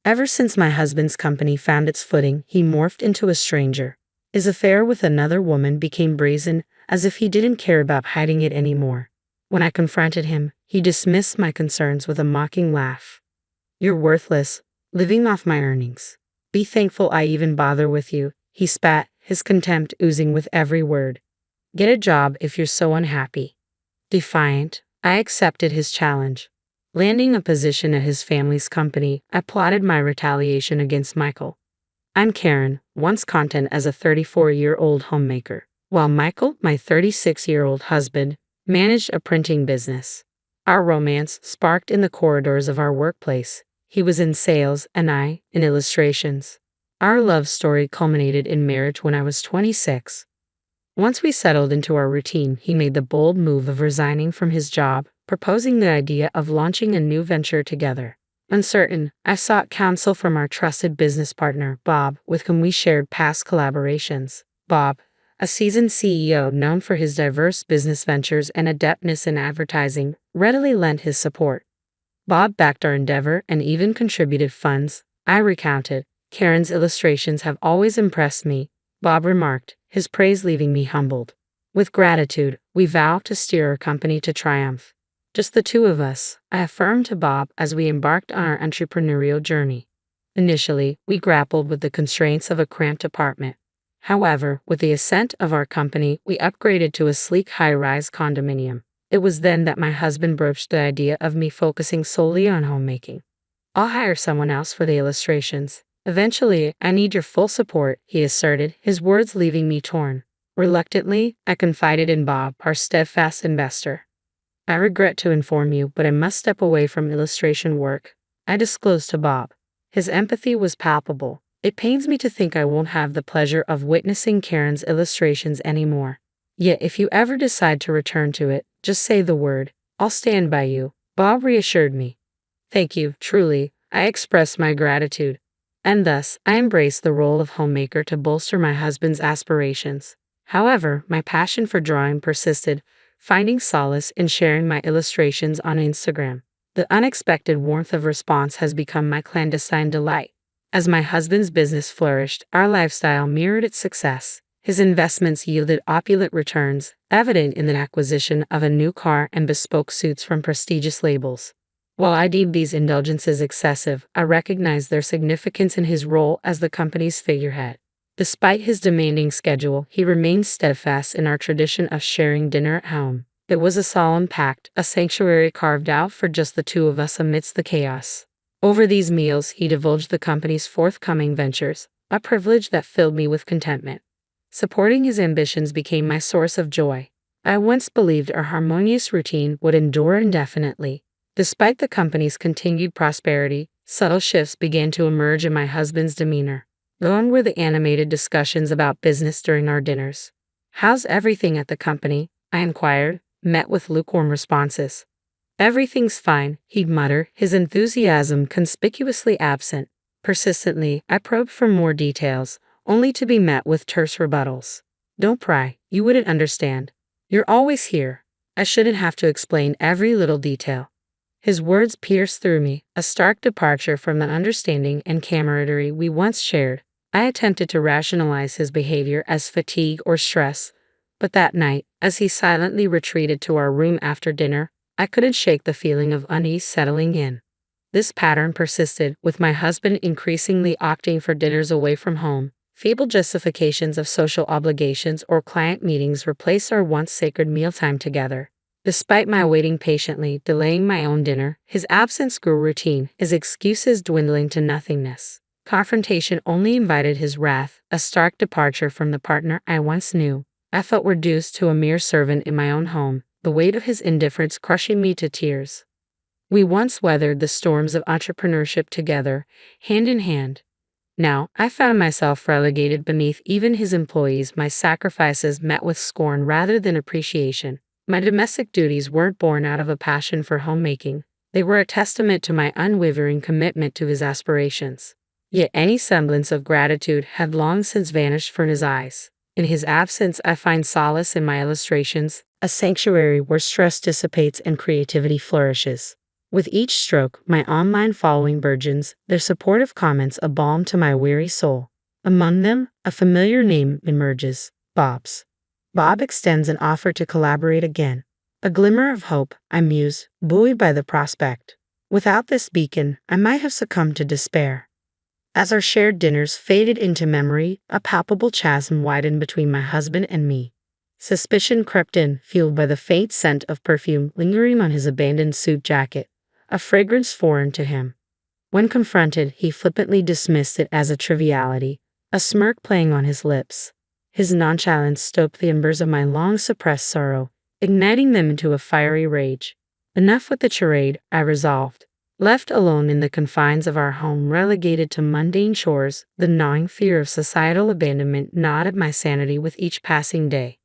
Ever since my husband's company found its footing, he morphed into a stranger. His affair with another woman became brazen, as if he didn't care about hiding it anymore. When I confronted him, he dismissed my concerns with a mocking laugh. "You're worthless, living off my earnings. Be thankful I even bother with you," he spat, his contempt oozing with every word. "Get a job if you're so unhappy." Defiant, I accepted his challenge. Landing a position at his family's company, I plotted my retaliation against Michael. I'm Karen, once content as a 34-year-old homemaker, while Michael, my 36-year-old husband, managed a printing business. Our romance sparked in the corridors of our workplace. He was in sales and I in illustrations. Our love story culminated in marriage when I was 26. Once we settled into our routine, he made the bold move of resigning from his job, proposing the idea of launching a new venture together. Uncertain, I sought counsel from our trusted business partner, Bob, with whom we shared past collaborations. Bob, a seasoned CEO known for his diverse business ventures and adeptness in advertising, readily lent his support. Bob backed our endeavor and even contributed funds. I recounted, "Karen's illustrations have always impressed me," Bob remarked, his praise leaving me humbled. With gratitude, we vowed to steer our company to triumph. Just the two of us, I affirmed to Bob as we embarked on our entrepreneurial journey. Initially, we grappled with the constraints of a cramped apartment. However, with the ascent of our company, we upgraded to a sleek high-rise condominium. It was then that my husband broached the idea of me focusing solely on homemaking. "I'll hire someone else for the illustrations. Eventually, I need your full support," he asserted, his words leaving me torn. Reluctantly, I confided in Bob, our steadfast investor. "I regret to inform you, but I must step away from illustration work," I disclosed to Bob. His empathy was palpable. "It pains me to think I won't have the pleasure of witnessing Karen's illustrations anymore. Yet if you ever decide to return to it, just say the word. I'll stand by you," Bob reassured me. "Thank you, truly," I expressed my gratitude. And thus, I embraced the role of homemaker to bolster my husband's aspirations. However, my passion for drawing persisted, finding solace in sharing my illustrations on Instagram. The unexpected warmth of response has become my clandestine delight. As my husband's business flourished, our lifestyle mirrored its success. His investments yielded opulent returns, evident in the acquisition of a new car and bespoke suits from prestigious labels. While I deemed these indulgences excessive, I recognized their significance in his role as the company's figurehead. Despite his demanding schedule, he remained steadfast in our tradition of sharing dinner at home. It was a solemn pact, a sanctuary carved out for just the two of us amidst the chaos. Over these meals, he divulged the company's forthcoming ventures, a privilege that filled me with contentment. Supporting his ambitions became my source of joy. I once believed our harmonious routine would endure indefinitely. Despite the company's continued prosperity, subtle shifts began to emerge in my husband's demeanor. Gone were the animated discussions about business during our dinners. "How's everything at the company?" I inquired, met with lukewarm responses. "Everything's fine," he'd mutter, his enthusiasm conspicuously absent. Persistently, I probed for more details, only to be met with terse rebuttals. "Don't pry, you wouldn't understand. You're always here. I shouldn't have to explain every little detail." His words pierced through me, a stark departure from the understanding and camaraderie we once shared. I attempted to rationalize his behavior as fatigue or stress, but that night, as he silently retreated to our room after dinner, I couldn't shake the feeling of unease settling in. This pattern persisted, with my husband increasingly opting for dinners away from home. Feeble justifications of social obligations or client meetings replaced our once sacred mealtime together. Despite my waiting patiently, delaying my own dinner, his absence grew routine, his excuses dwindling to nothingness. Confrontation only invited his wrath, a stark departure from the partner I once knew. I felt reduced to a mere servant in my own home, the weight of his indifference crushing me to tears. We once weathered the storms of entrepreneurship together, hand in hand. Now, I found myself relegated beneath even his employees, my sacrifices met with scorn rather than appreciation. My domestic duties weren't born out of a passion for homemaking. They were a testament to my unwavering commitment to his aspirations. Yet any semblance of gratitude had long since vanished from his eyes. In his absence, I find solace in my illustrations, a sanctuary where stress dissipates and creativity flourishes. With each stroke, my online following burgeons, their supportive comments a balm to my weary soul. Among them, a familiar name emerges, Bob's. Bob extends an offer to collaborate again. A glimmer of hope, I muse, buoyed by the prospect. Without this beacon, I might have succumbed to despair. As our shared dinners faded into memory, a palpable chasm widened between my husband and me. Suspicion crept in, fueled by the faint scent of perfume lingering on his abandoned suit jacket, a fragrance foreign to him. When confronted, he flippantly dismissed it as a triviality, a smirk playing on his lips. His nonchalance stoked the embers of my long-suppressed sorrow, igniting them into a fiery rage. Enough with the charade, I resolved. Left alone in the confines of our home, relegated to mundane chores, the gnawing fear of societal abandonment gnawed at my sanity with each passing day.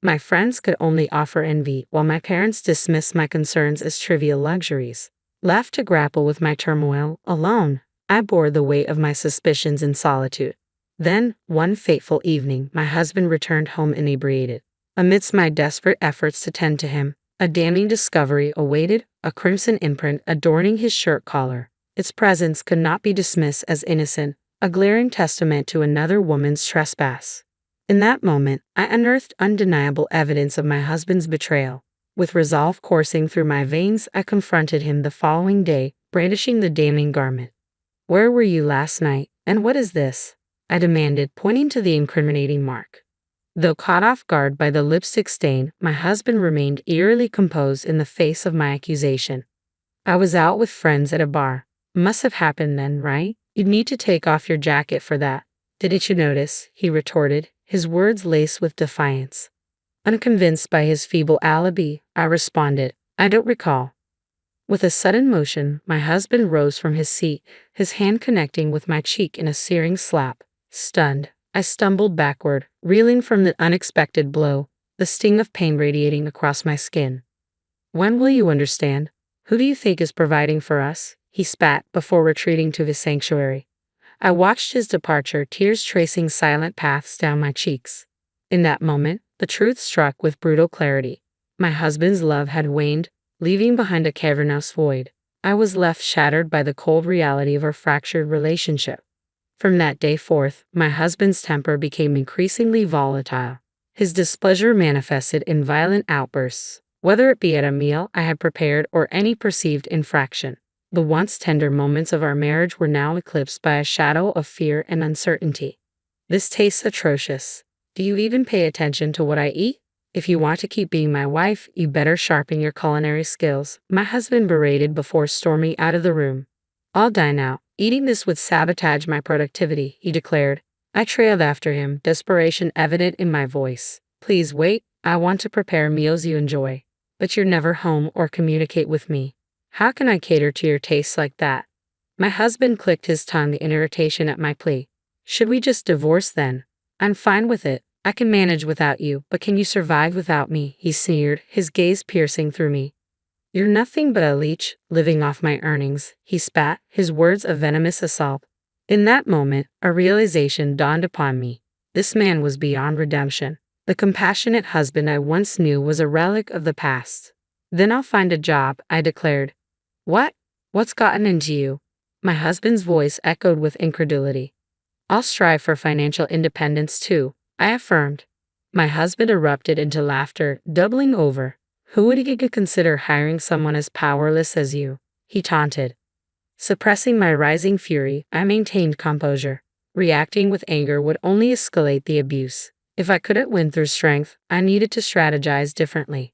My friends could only offer envy, while my parents dismissed my concerns as trivial luxuries. Left to grapple with my turmoil alone, I bore the weight of my suspicions in solitude. Then, one fateful evening, my husband returned home inebriated. Amidst my desperate efforts to tend to him, a damning discovery awaited, a crimson imprint adorning his shirt collar. Its presence could not be dismissed as innocent, a glaring testament to another woman's trespass. In that moment, I unearthed undeniable evidence of my husband's betrayal. With resolve coursing through my veins, I confronted him the following day, brandishing the damning garment. "Where were you last night, and what is this?" I demanded, pointing to the incriminating mark. Though caught off guard by the lipstick stain, my husband remained eerily composed in the face of my accusation. "I was out with friends at a bar. Must have happened then, right? You'd need to take off your jacket for that. Didn't you notice?" he retorted, his words laced with defiance. Unconvinced by his feeble alibi, I responded, "I don't recall." With a sudden motion, my husband rose from his seat, his hand connecting with my cheek in a searing slap. Stunned, I stumbled backward, reeling from the unexpected blow, the sting of pain radiating across my skin. "When will you understand? Who do you think is providing for us?" he spat before retreating to his sanctuary. I watched his departure, tears tracing silent paths down my cheeks. In that moment, the truth struck with brutal clarity. My husband's love had waned, leaving behind a cavernous void. I was left shattered by the cold reality of our fractured relationship. From that day forth, my husband's temper became increasingly volatile. His displeasure manifested in violent outbursts, whether it be at a meal I had prepared or any perceived infraction. The once tender moments of our marriage were now eclipsed by a shadow of fear and uncertainty. "This tastes atrocious. Do you even pay attention to what I eat? If you want to keep being my wife, you better sharpen your culinary skills," my husband berated before storming out of the room. "I'll dine out. Eating this would sabotage my productivity," he declared. I trailed after him, desperation evident in my voice. "Please wait. I want to prepare meals you enjoy. But you're never home or communicate with me. How can I cater to your tastes like that?" My husband clicked his tongue in irritation at my plea. "Should we just divorce then? I'm fine with it. I can manage without you, but can you survive without me?" he sneered, his gaze piercing through me. "You're nothing but a leech, living off my earnings," he spat, his words a venomous assault. In that moment, a realization dawned upon me. This man was beyond redemption. The compassionate husband I once knew was a relic of the past. "Then I'll find a job," I declared. "What? What's gotten into you?" My husband's voice echoed with incredulity. "I'll strive for financial independence too," I affirmed. My husband erupted into laughter, doubling over. "Who would you consider hiring someone as powerless as you?" he taunted. Suppressing my rising fury, I maintained composure. Reacting with anger would only escalate the abuse. If I couldn't win through strength, I needed to strategize differently.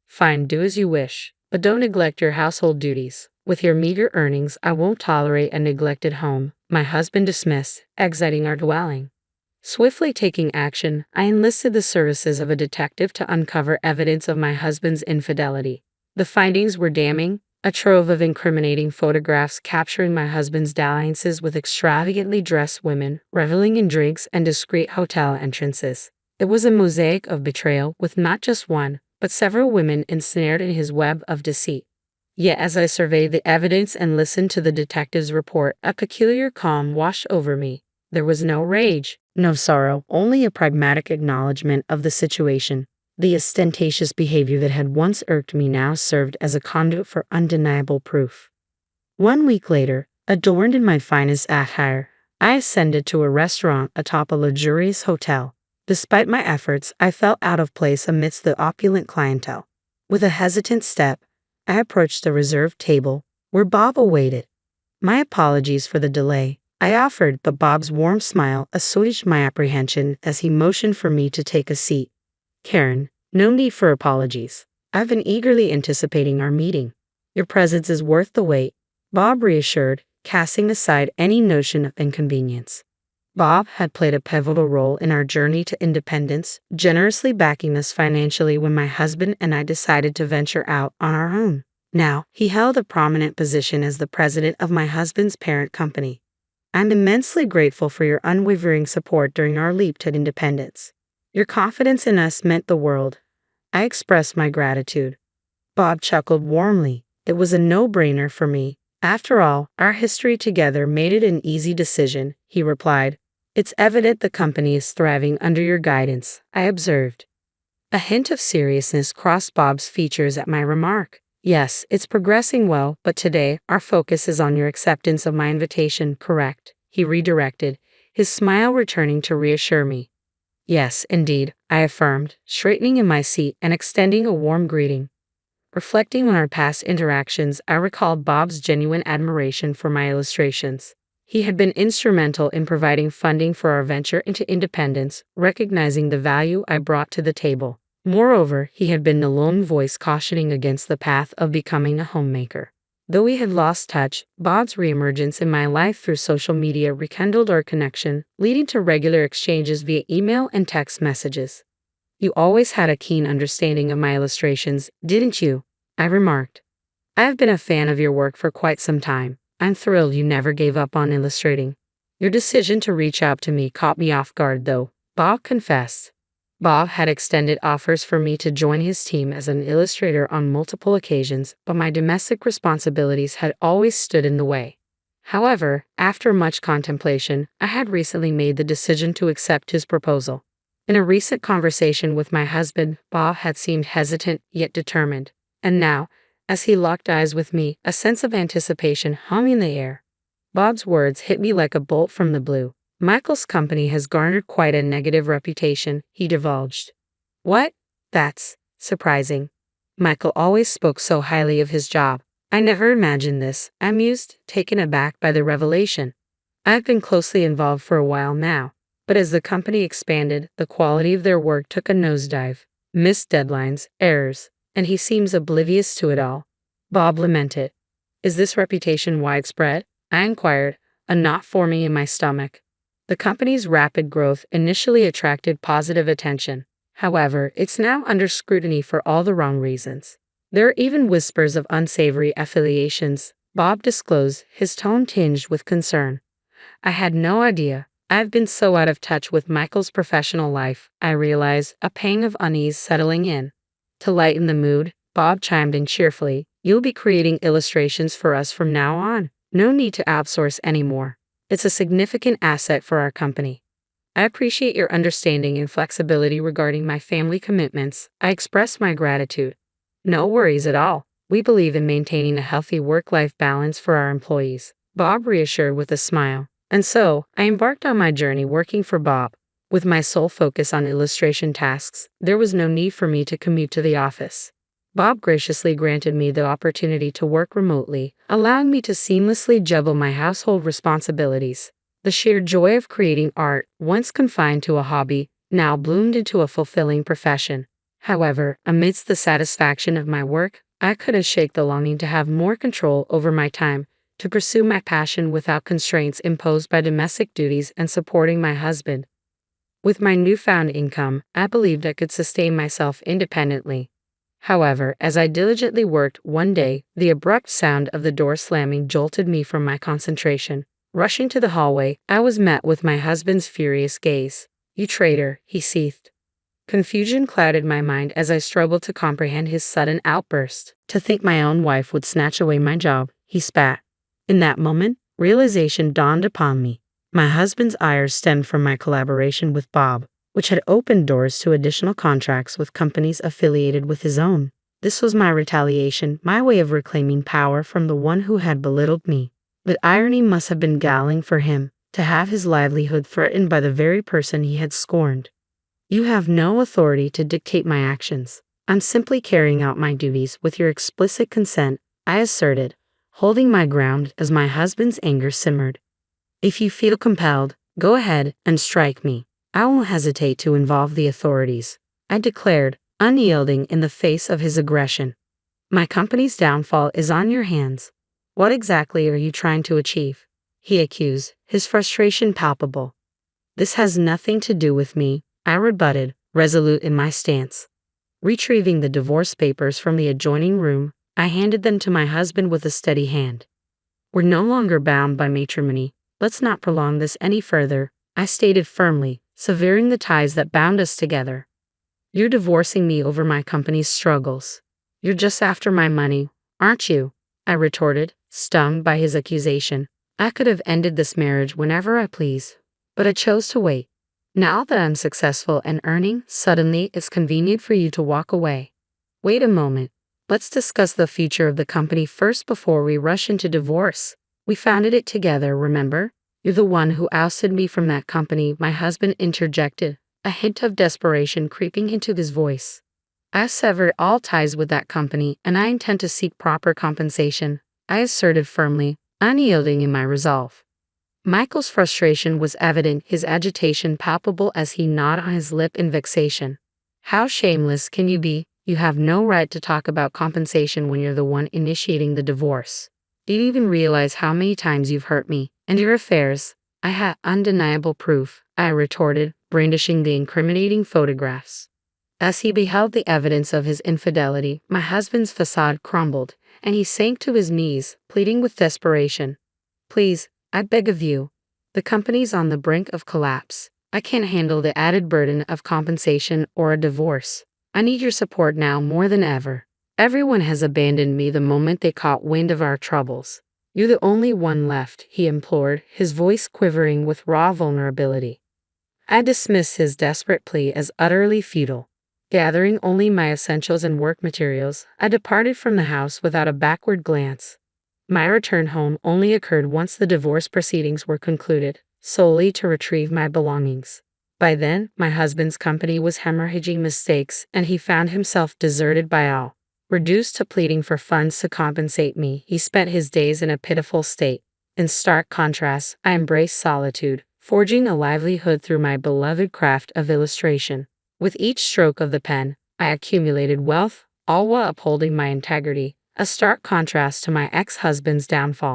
"Fine, do as you wish, but don't neglect your household duties. With your meager earnings, I won't tolerate a neglected home," my husband dismissed, exiting our dwelling. Swiftly taking action, I enlisted the services of a detective to uncover evidence of my husband's infidelity. The findings were damning, a trove of incriminating photographs capturing my husband's dalliances with extravagantly dressed women, reveling in drinks and discreet hotel entrances. It was a mosaic of betrayal, with not just one, but several women ensnared in his web of deceit. Yet as I surveyed the evidence and listened to the detective's report, a peculiar calm washed over me. There was no rage, no sorrow, only a pragmatic acknowledgement of the situation. The ostentatious behavior that had once irked me now served as a conduit for undeniable proof. 1 week later, adorned in my finest attire, I ascended to a restaurant atop a luxurious hotel. Despite my efforts, I felt out of place amidst the opulent clientele. With a hesitant step, I approached the reserved table, where Bob awaited. My apologies for the delay, I offered, but Bob's warm smile assuaged my apprehension as he motioned for me to take a seat. Karen, no need for apologies. I've been eagerly anticipating our meeting. Your presence is worth the wait, Bob reassured, casting aside any notion of inconvenience. Bob had played a pivotal role in our journey to independence, generously backing us financially when my husband and I decided to venture out on our own. Now, he held a prominent position as the president of my husband's parent company. I'm immensely grateful for your unwavering support during our leap to independence. Your confidence in us meant the world. I expressed my gratitude. Bob chuckled warmly. It was a no-brainer for me. After all, our history together made it an easy decision, he replied. It's evident the company is thriving under your guidance, I observed. A hint of seriousness crossed Bob's features at my remark. Yes, it's progressing well, but today, our focus is on your acceptance of my invitation, correct? He redirected, his smile returning to reassure me. Yes, indeed, I affirmed, straightening in my seat and extending a warm greeting. Reflecting on our past interactions, I recalled Bob's genuine admiration for my illustrations. He had been instrumental in providing funding for our venture into independence, recognizing the value I brought to the table. Moreover, he had been the lone voice cautioning against the path of becoming a homemaker. Though we had lost touch, Bob's reemergence in my life through social media rekindled our connection, leading to regular exchanges via email and text messages. You always had a keen understanding of my illustrations, didn't you? I remarked. I've been a fan of your work for quite some time. I'm thrilled you never gave up on illustrating. Your decision to reach out to me caught me off guard, though, Bob confessed. Bob had extended offers for me to join his team as an illustrator on multiple occasions, but my domestic responsibilities had always stood in the way. However, after much contemplation, I had recently made the decision to accept his proposal. In a recent conversation with my husband, Bob had seemed hesitant yet determined, and now, as he locked eyes with me, a sense of anticipation hung in the air. Bob's words hit me like a bolt from the blue. Michael's company has garnered quite a negative reputation, he divulged. What? That's surprising. Michael always spoke so highly of his job. I never imagined this, I mused, taken aback by the revelation. I've been closely involved for a while now, but as the company expanded, the quality of their work took a nosedive. Missed deadlines, errors, and he seems oblivious to it all. Bob lamented. Is this reputation widespread? I inquired, a knot forming in my stomach. The company's rapid growth initially attracted positive attention. However, it's now under scrutiny for all the wrong reasons. There are even whispers of unsavory affiliations, Bob disclosed, his tone tinged with concern. I had no idea. I've been so out of touch with Michael's professional life, I realized, a pang of unease settling in. To lighten the mood, Bob chimed in cheerfully, You'll be creating illustrations for us from now on. No need to outsource anymore. It's a significant asset for our company. I appreciate your understanding and flexibility regarding my family commitments. I express my gratitude. No worries at all. We believe in maintaining a healthy work-life balance for our employees, Bob reassured with a smile. And so, I embarked on my journey working for Bob. With my sole focus on illustration tasks, there was no need for me to commute to the office. Bob graciously granted me the opportunity to work remotely, allowing me to seamlessly juggle my household responsibilities. The sheer joy of creating art, once confined to a hobby, now bloomed into a fulfilling profession. However, amidst the satisfaction of my work, I couldn't shake the longing to have more control over my time, to pursue my passion without constraints imposed by domestic duties and supporting my husband. With my newfound income, I believed I could sustain myself independently. However, as I diligently worked, one day, the abrupt sound of the door slamming jolted me from my concentration. Rushing to the hallway, I was met with my husband's furious gaze. You traitor, he seethed. Confusion clouded my mind as I struggled to comprehend his sudden outburst. To think my own wife would snatch away my job, he spat. In that moment, realization dawned upon me. My husband's ire stemmed from my collaboration with Bob. which had opened doors to additional contracts with companies affiliated with his own. This was my retaliation, my way of reclaiming power from the one who had belittled me. But irony must have been galling for him, to have his livelihood threatened by the very person he had scorned. You have no authority to dictate my actions. I'm simply carrying out my duties with your explicit consent, I asserted, holding my ground as my husband's anger simmered. If you feel compelled, go ahead and strike me. I won't hesitate to involve the authorities, I declared, unyielding in the face of his aggression. My company's downfall is on your hands. What exactly are you trying to achieve? He accused, his frustration palpable. This has nothing to do with me, I rebutted, resolute in my stance. Retrieving the divorce papers from the adjoining room, I handed them to my husband with a steady hand. We're no longer bound by matrimony. Let's not prolong this any further, I stated firmly, severing the ties that bound us together. You're divorcing me over my company's struggles. You're just after my money, aren't you? I retorted, stung by his accusation. I could have ended this marriage whenever I please, but I chose to wait. Now that I'm successful and earning, suddenly it's convenient for you to walk away. Wait a moment. Let's discuss the future of the company first before we rush into divorce. We founded it together, remember? You're the one who ousted me from that company, my husband interjected, a hint of desperation creeping into his voice. I severed all ties with that company, and I intend to seek proper compensation, I asserted firmly, unyielding in my resolve. Michael's frustration was evident, his agitation palpable as he gnawed on his lip in vexation. How shameless can you be? You have no right to talk about compensation when you're the one initiating the divorce. Do you even realize how many times you've hurt me and your affairs? I had undeniable proof, I retorted, brandishing the incriminating photographs. As he beheld the evidence of his infidelity, my husband's facade crumbled, and he sank to his knees, pleading with desperation. Please, I beg of you. The company's on the brink of collapse. I can't handle the added burden of compensation or a divorce. I need your support now more than ever. Everyone has abandoned me the moment they caught wind of our troubles. You're the only one left, he implored, his voice quivering with raw vulnerability. I dismissed his desperate plea as utterly futile. Gathering only my essentials and work materials, I departed from the house without a backward glance. My return home only occurred once the divorce proceedings were concluded, solely to retrieve my belongings. By then, my husband's company was hemorrhaging mistakes, and he found himself deserted by all. Reduced to pleading for funds to compensate me, he spent his days in a pitiful state. In stark contrast, I embraced solitude, forging a livelihood through my beloved craft of illustration. With each stroke of the pen, I accumulated wealth, all while upholding my integrity, a stark contrast to my ex-husband's downfall.